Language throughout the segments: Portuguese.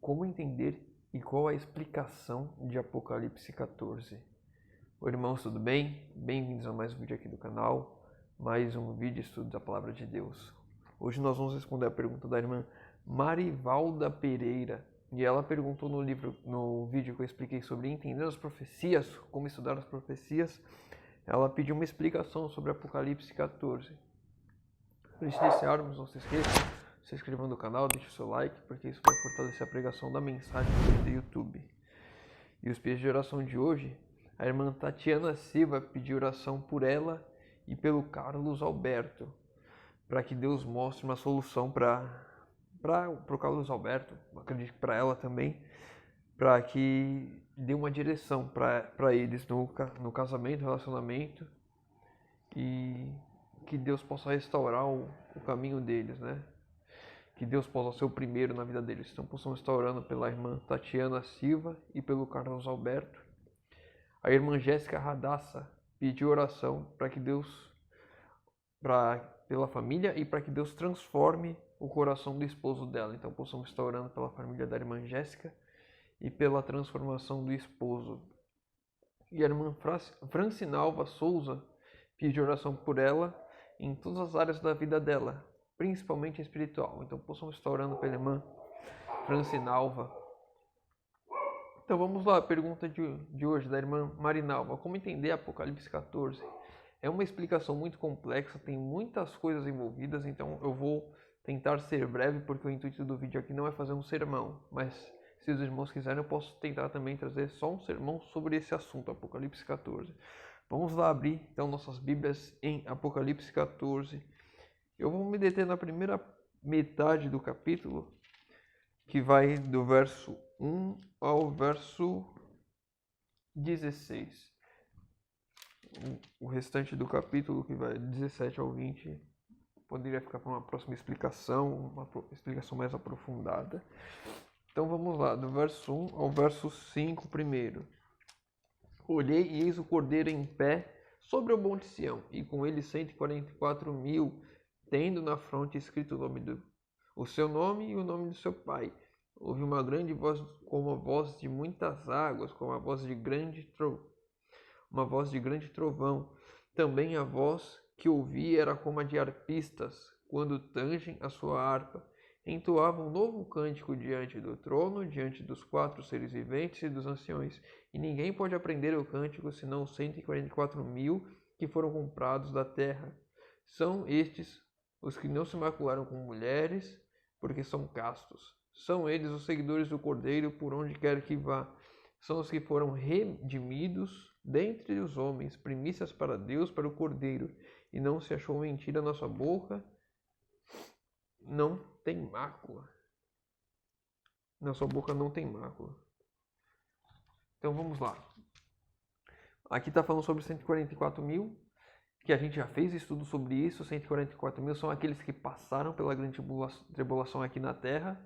como entender e qual a explicação de Apocalipse 14. Oi, irmãos, tudo bem? Bem-vindos a mais um vídeo aqui do canal, mais um vídeo de estudo da Palavra de Deus. Hoje nós vamos responder a pergunta da irmã Marivalda Pereira, e ela perguntou no vídeo que eu expliquei sobre entender as profecias, como estudar as profecias, ela pediu uma explicação sobre Apocalipse 14. Antes de iniciarmos, não se esqueça, se inscreva no canal, deixe o seu like, porque isso vai fortalecer a pregação da mensagem do YouTube. E os pedidos de oração de hoje, a irmã Tatiana Silva pediu oração por ela e pelo Carlos Alberto, para que Deus mostre uma solução para o Carlos Alberto, acredito que para ela também, para que dê uma direção para eles no casamento, relacionamento, e que Deus possa restaurar o caminho deles, né? Que Deus possa ser o primeiro na vida deles. Então, possamos estar orando pela irmã Tatiana Silva e pelo Carlos Alberto. A irmã Jéssica Radassa pediu oração para que Deus, pela família e para que Deus transforme o coração do esposo dela. Então, possamos estar orando pela família da irmã Jéssica e pela transformação do esposo. E a irmã Francinalva Souza pediu oração por ela em todas as áreas da vida dela, principalmente espiritual. Então, possamos estar orando pela irmã Francinalva. Então, vamos lá, a pergunta de hoje da irmã Marinalva. Como entender Apocalipse 14? É uma explicação muito complexa, tem muitas coisas envolvidas, então eu vou tentar ser breve, porque o intuito do vídeo aqui não é fazer um sermão, mas se os irmãos quiserem, eu posso tentar também trazer só um sermão sobre esse assunto, Apocalipse 14. Vamos lá abrir, então, nossas Bíblias em Apocalipse 14. Eu vou me deter na primeira metade do capítulo, que vai do verso 1 ao verso 16. O restante do capítulo, que vai de 17 ao 20, poderia ficar para uma próxima explicação, uma explicação mais aprofundada. Então vamos lá, do verso 1 ao verso 5 primeiro. Olhei e eis o Cordeiro em pé sobre o monte Sião, e com ele 144.000, tendo na fronte escrito o seu nome e o nome do seu pai. Houve uma grande voz, como a voz de muitas águas, como a voz de uma voz de grande trovão. Também a voz que ouvi era como a de arpistas, quando tangem a sua harpa. Entoavam um novo cântico diante do trono, diante dos 4 seres viventes e dos anciões. E ninguém pode aprender o cântico senão os 144.000 que foram comprados da terra. São estes os que não se macularam com mulheres, porque são castos. São eles os seguidores do Cordeiro por onde quer que vá. São os que foram redimidos dentre os homens, primícias para Deus, para o Cordeiro. E não se achou mentira na sua boca, não tem mácula. Na sua boca não tem mácula. Então vamos lá. Aqui está falando sobre 144.000, que a gente já fez estudo sobre isso. 144.000 são aqueles que passaram pela grande tribulação aqui na terra.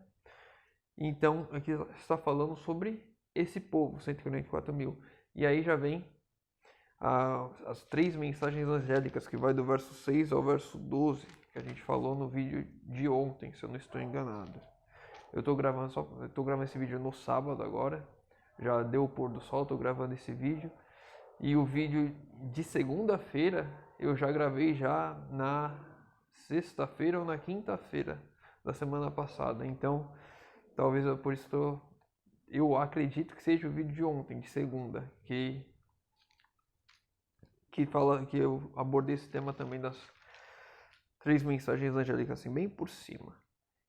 Então aqui está falando sobre esse povo, 144.000. E aí já vem as 3 mensagens angélicas, que vai do verso 6 ao verso 12, que a gente falou no vídeo de ontem, se eu não estou enganado. Eu estou gravando esse vídeo no sábado agora, já deu o pôr do sol, estou gravando esse vídeo. E o vídeo de segunda-feira eu já gravei já na sexta-feira ou na quinta-feira da semana passada. Então, talvez por isso eu acredito que seja o vídeo de ontem, de segunda, que fala que eu abordei esse tema também das 3 mensagens angélicas, assim, bem por cima.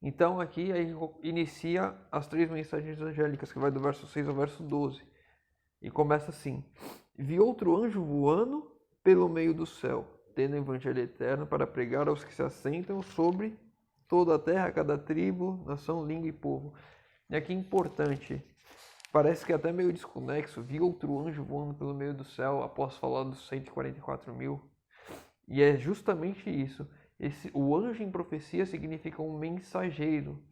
Então aqui aí inicia as 3 mensagens angélicas, que vai do verso 6 ao verso 12. E começa assim: vi outro anjo voando pelo meio do céu, tendo o evangelho eterno para pregar aos que se assentam sobre toda a terra, cada tribo, nação, língua e povo. E aqui é importante, parece que é até meio desconexo, vi outro anjo voando pelo meio do céu após falar dos 144.000. E é justamente isso. O anjo em profecia significa um mensageiro.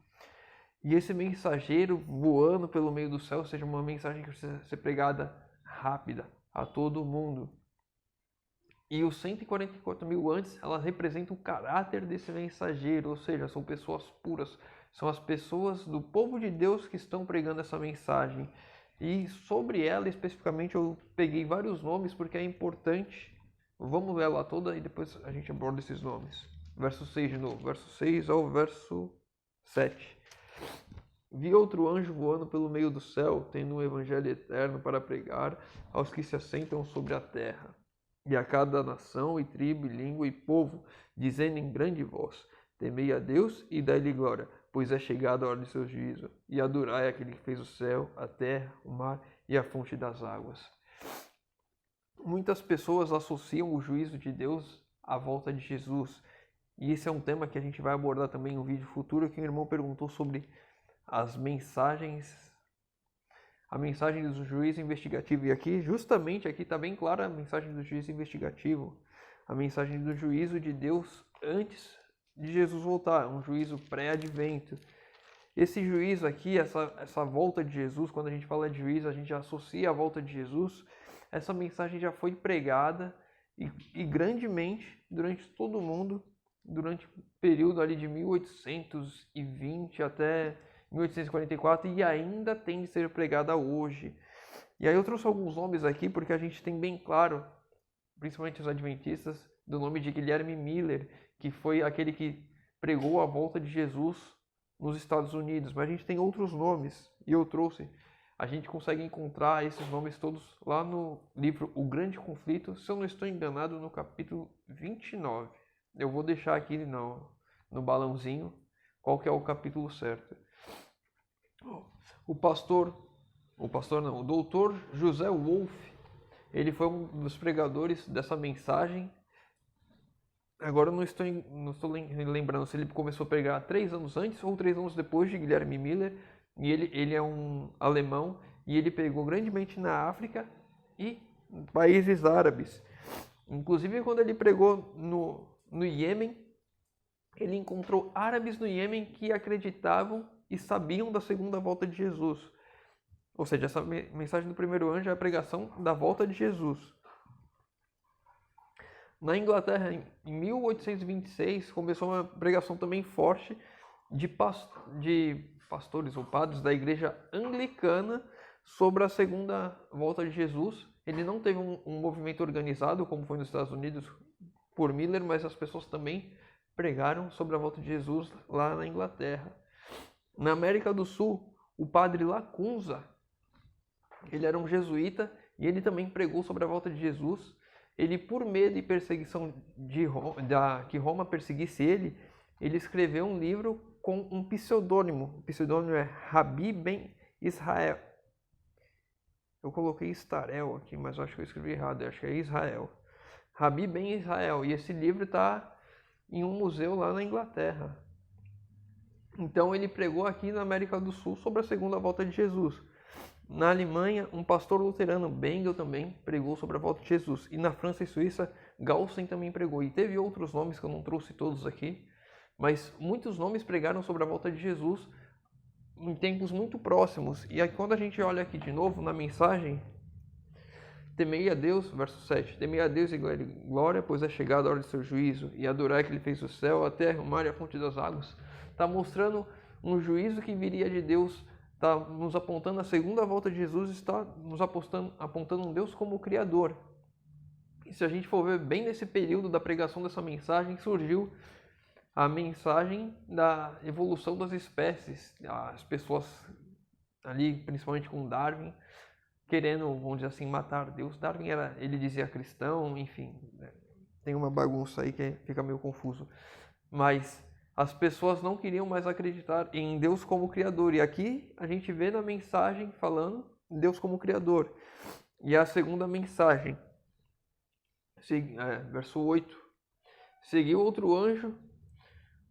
E esse mensageiro voando pelo meio do céu, seja uma mensagem que precisa ser pregada rápida a todo mundo. E os 144.000 antes, elas representam o caráter desse mensageiro, ou seja, são pessoas puras, São as pessoas do povo de Deus que estão pregando essa mensagem. E sobre ela, especificamente, eu peguei vários nomes porque é importante. Vamos ler ela toda e depois a gente aborda esses nomes. Verso 6 de novo, verso 6 ao verso 7. Vi outro anjo voando pelo meio do céu, tendo um evangelho eterno para pregar aos que se assentam sobre a terra, e a cada nação, e tribo, e língua, e povo, dizendo em grande voz: temei a Deus e dai-lhe glória, pois é chegada a hora de seu juízo, e adorai aquele que fez o céu, a terra, o mar e a fonte das águas. Muitas pessoas associam o juízo de Deus à volta de Jesus, e esse é um tema que a gente vai abordar também em um vídeo futuro, que o irmão perguntou sobre as mensagens, a mensagem do juízo investigativo. E aqui, justamente aqui está bem clara a mensagem do juízo investigativo, a mensagem do juízo de Deus antes de Jesus voltar, um juízo pré-advento. Esse juízo aqui, essa volta de Jesus, quando a gente fala de juízo, a gente associa a volta de Jesus. Essa mensagem já foi pregada e grandemente durante todo o mundo, durante o período ali de 1820 até 1844, e ainda tem de ser pregada hoje. E aí eu trouxe alguns nomes aqui porque a gente tem bem claro, principalmente os adventistas, do nome de Guilherme Miller, que foi aquele que pregou a volta de Jesus nos Estados Unidos. Mas a gente tem outros nomes, e eu trouxe. A gente consegue encontrar esses nomes todos lá no livro O Grande Conflito, se eu não estou enganado, no capítulo 29. Eu vou deixar aqui no balãozinho qual que é o capítulo certo. O doutor José Wolff, ele foi um dos pregadores dessa mensagem. Agora eu não estou lembrando se ele começou a pregar 3 anos antes ou 3 anos depois de Guilherme Miller. E ele é um alemão e ele pregou grandemente na África e países árabes. Inclusive, quando ele pregou no Iêmen, ele encontrou árabes no Iêmen que acreditavam e sabiam da segunda volta de Jesus. Ou seja, essa mensagem do primeiro anjo é a pregação da volta de Jesus. Na Inglaterra, em 1826, começou uma pregação também forte de pastores ou padres da igreja anglicana sobre a segunda volta de Jesus. Ele não teve um movimento organizado, como foi nos Estados Unidos por Miller, mas as pessoas também pregaram sobre a volta de Jesus lá na Inglaterra. Na América do Sul, o padre Lacunza, ele era um jesuíta e ele também pregou sobre a volta de Jesus. Ele, por medo e perseguição que Roma perseguisse ele escreveu um livro com um pseudônimo. O pseudônimo é Rabi Ben Israel. Eu coloquei Starel aqui, mas eu acho que eu escrevi errado. Eu acho que é Israel. Rabi Ben Israel. E esse livro está em um museu lá na Inglaterra. Então ele pregou aqui na América do Sul sobre a segunda volta de Jesus. Na Alemanha, um pastor luterano, Bengel, também pregou sobre a volta de Jesus. E na França e Suíça, Galsen também pregou. E teve outros nomes que eu não trouxe todos aqui, mas muitos nomes pregaram sobre a volta de Jesus em tempos muito próximos. E aí, quando a gente olha aqui de novo na mensagem, temei a Deus, verso 7, temei a Deus e glória, pois é chegada a hora de seu juízo, e adorar que ele fez o céu, a terra, o mar e a fonte das águas. Está mostrando um juízo que viria de Deus, está nos apontando a segunda volta de Jesus, está nos apontando um Deus como Criador. E se a gente for ver bem nesse período da pregação dessa mensagem, surgiu a mensagem da evolução das espécies. As pessoas ali, principalmente com Darwin, querendo, vamos dizer assim, matar Deus. Darwin ele dizia cristão, enfim, tem uma bagunça aí que fica meio confuso. Mas as pessoas não queriam mais acreditar em Deus como Criador. E aqui a gente vê na mensagem falando Deus como Criador. E a segunda mensagem, verso 8. Seguiu outro anjo,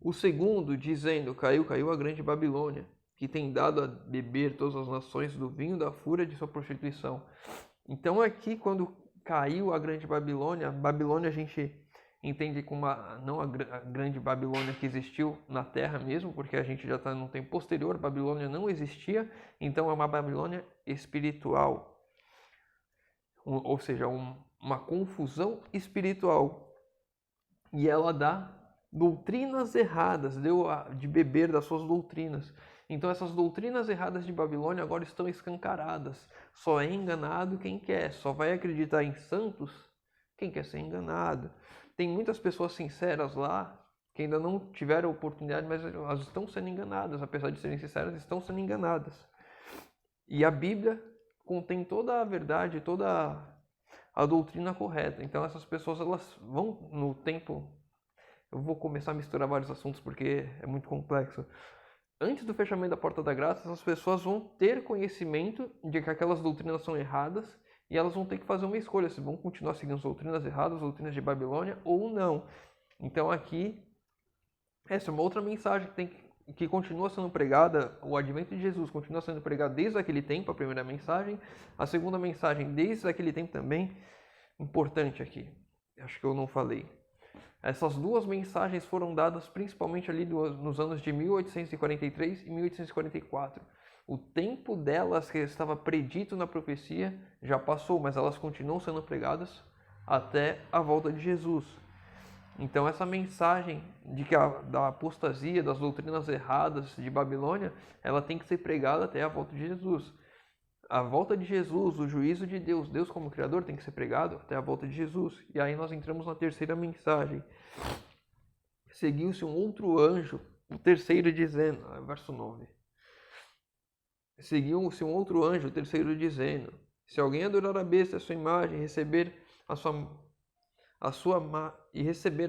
o segundo, dizendo, caiu a grande Babilônia, que tem dado a beber todas as nações do vinho da fúria de sua prostituição. Então aqui, quando caiu a grande Babilônia, Babilônia a gente entende como não a grande Babilônia que existiu na Terra mesmo, porque a gente já está num tempo posterior, Babilônia não existia, então é uma Babilônia espiritual. Ou seja, uma confusão espiritual. E ela dá doutrinas erradas, deu de beber das suas doutrinas. Então essas doutrinas erradas de Babilônia agora estão escancaradas. Só é enganado quem quer, só vai acreditar em santos quem quer ser enganado. Tem muitas pessoas sinceras lá que ainda não tiveram oportunidade, mas elas estão sendo enganadas, apesar de serem sinceras, estão sendo enganadas. E a Bíblia contém toda a verdade, toda a doutrina correta. Então essas pessoas, elas vão no tempo... Eu vou começar a misturar vários assuntos porque é muito complexo. Antes do fechamento da Porta da Graça, essas pessoas vão ter conhecimento de que aquelas doutrinas são erradas e elas vão ter que fazer uma escolha se vão continuar seguindo as doutrinas erradas, as doutrinas de Babilônia ou não. Então aqui, essa é uma outra mensagem que continua sendo pregada, o advento de Jesus continua sendo pregado desde aquele tempo, a primeira mensagem. A segunda mensagem, desde aquele tempo também, importante aqui, acho que eu não falei. Essas duas mensagens foram dadas principalmente ali nos anos de 1843 e 1844. O tempo delas que estava predito na profecia já passou, mas elas continuam sendo pregadas até a volta de Jesus. Então essa mensagem da apostasia, das doutrinas erradas de Babilônia, ela tem que ser pregada até a volta de Jesus. A volta de Jesus, o juízo de Deus, Deus como Criador tem que ser pregado até a volta de Jesus. E aí nós entramos na terceira mensagem. Seguiu-se um outro anjo, o terceiro dizendo, verso 9. Seguiu-se um outro anjo, o terceiro dizendo, se alguém adorar a besta, a sua imagem, receber a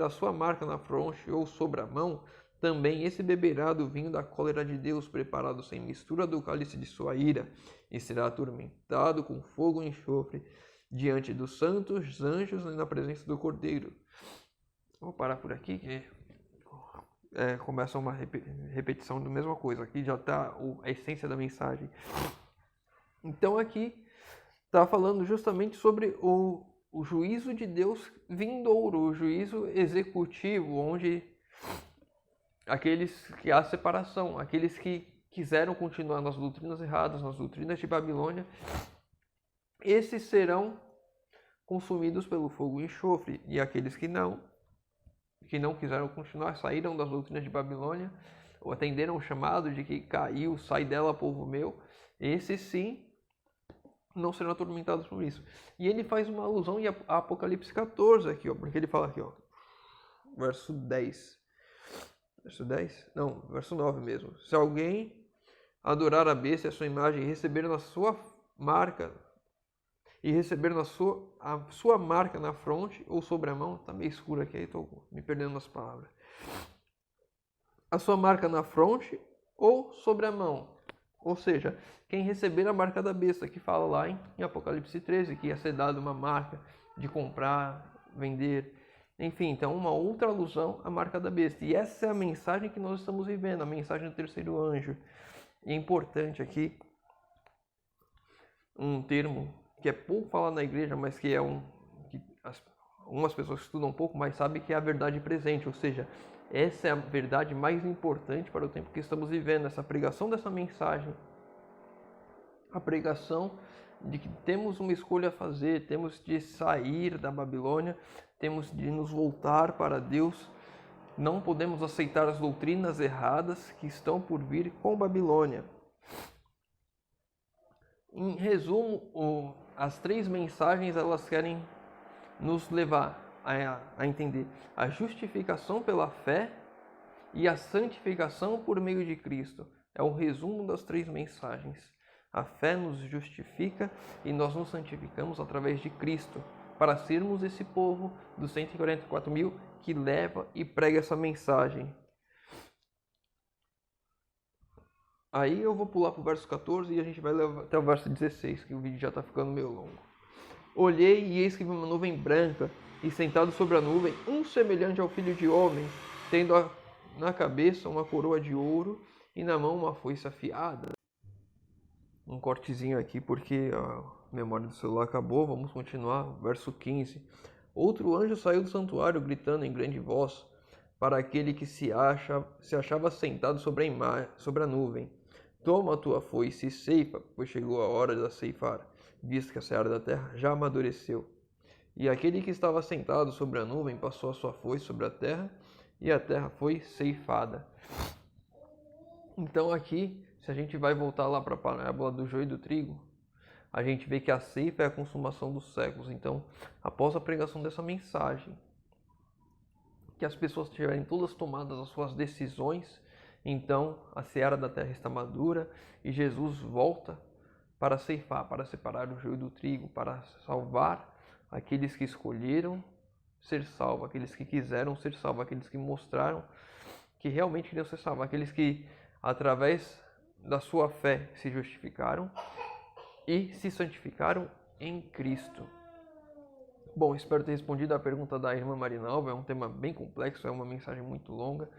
sua marca na fronte ou sobre a mão, também esse beberá do vinho da cólera de Deus, preparado sem mistura do cálice de sua ira, e será atormentado com fogo e enxofre diante dos santos anjos e na presença do Cordeiro. Vou parar por aqui, que começa uma repetição da mesma coisa. Aqui já está a essência da mensagem. Então aqui está falando justamente sobre o juízo de Deus vindouro, o juízo executivo, onde aqueles que há separação, aqueles que quiseram continuar nas doutrinas erradas, nas doutrinas de Babilônia, esses serão consumidos pelo fogo e enxofre, e aqueles que não quiseram continuar, saíram das doutrinas de Babilônia, ou atenderam o chamado de que caiu, sai dela, povo meu, esses sim não serão atormentados por isso. E ele faz uma alusão a Apocalipse 14 aqui, porque ele fala aqui, verso 10. Verso 10? Não, verso 9 mesmo. Se alguém adorar a besta e a sua imagem e receber na sua marca, a sua marca na fronte ou sobre a mão, tá meio escuro aqui, estou me perdendo nas palavras. A sua marca na fronte ou sobre a mão. Ou seja, quem receber a marca da besta, que fala lá em Apocalipse 13, que ia ser dada uma marca de comprar, vender. Enfim, então uma outra alusão à marca da besta. E essa é a mensagem que nós estamos vivendo, a mensagem do terceiro anjo. E é importante aqui um termo que é pouco falado na igreja, mas que algumas pessoas estudam um pouco, mas sabem que é a verdade presente. Ou seja, essa é a verdade mais importante para o tempo que estamos vivendo. Essa pregação dessa mensagem. A pregação de que temos uma escolha a fazer, temos de sair da Babilônia, temos de nos voltar para Deus, não podemos aceitar as doutrinas erradas que estão por vir com Babilônia. Em resumo, as três mensagens elas querem nos levar a entender a justificação pela fé e a santificação por meio de Cristo. É o resumo das três mensagens. A fé nos justifica e nós nos santificamos através de Cristo, para sermos esse povo dos 144 mil que leva e prega essa mensagem. Aí eu vou pular para o verso 14 e a gente vai levar até o verso 16, que o vídeo já está ficando meio longo. Olhei e eis que vi uma nuvem branca, e sentado sobre a nuvem, um semelhante ao Filho de Homem, tendo na cabeça uma coroa de ouro e na mão uma foice afiada. Um cortezinho aqui porque a memória do celular acabou, vamos continuar. Verso 15. Outro anjo saiu do santuário gritando em grande voz para aquele que se achava sentado sobre a nuvem. Toma a tua foice e ceifa, pois chegou a hora de ceifar, visto que a seara da terra já amadureceu. E aquele que estava sentado sobre a nuvem passou a sua foice sobre a terra, e a terra foi ceifada. Então aqui, se a gente vai voltar lá para a parábola do joio e do trigo, a gente vê que a ceifa é a consumação dos séculos. Então, após a pregação dessa mensagem, que as pessoas tiverem todas tomadas as suas decisões, então a seara da terra está madura e Jesus volta para ceifar, para separar o joio do trigo, para salvar aqueles que escolheram ser salvos, aqueles que quiseram ser salvos, aqueles que mostraram que realmente queriam ser salvos, aqueles que, através da sua fé, se justificaram e se santificaram em Cristo. Bom, espero ter respondido a pergunta da irmã Marinalva. É um tema bem complexo, é uma mensagem muito longa.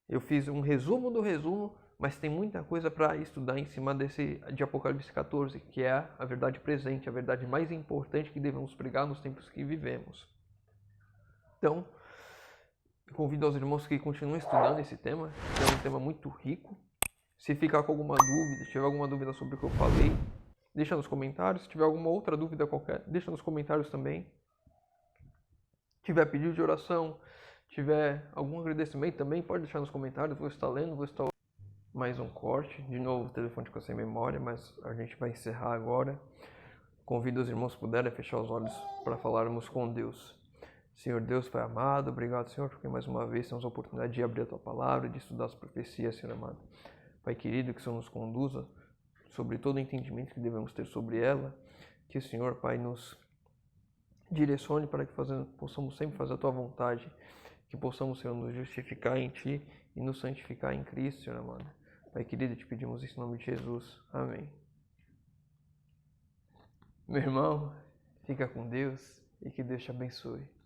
Eu fiz um resumo do resumo, mas tem muita coisa para estudar em cima de Apocalipse 14, que é a verdade presente, a verdade mais importante que devemos pregar nos tempos que vivemos. Então, convido aos irmãos que continuem estudando esse tema, que é um tema muito rico. Se ficar com alguma dúvida, se tiver alguma dúvida sobre o que eu falei, deixa nos comentários. Se tiver alguma outra dúvida qualquer, deixa nos comentários também. Se tiver pedido de oração, tiver algum agradecimento também, pode deixar nos comentários. Vou estar lendo, vou estar... Mais um corte. De novo, o telefone ficou sem memória, mas a gente vai encerrar agora. Convido os irmãos que puderem fechar os olhos para falarmos com Deus. Senhor Deus, Pai amado, obrigado, Senhor, porque mais uma vez temos a oportunidade de abrir a Tua Palavra, de estudar as profecias, Senhor amado. Pai querido, que o Senhor nos conduza sobre todo o entendimento que devemos ter sobre ela, que o Senhor, Pai, nos direcione para que possamos sempre fazer a Tua vontade, que possamos, Senhor, nos justificar em Ti e nos santificar em Cristo, Senhor amado. Pai querido, te pedimos isso em nome de Jesus. Amém. Meu irmão, fica com Deus e que Deus te abençoe.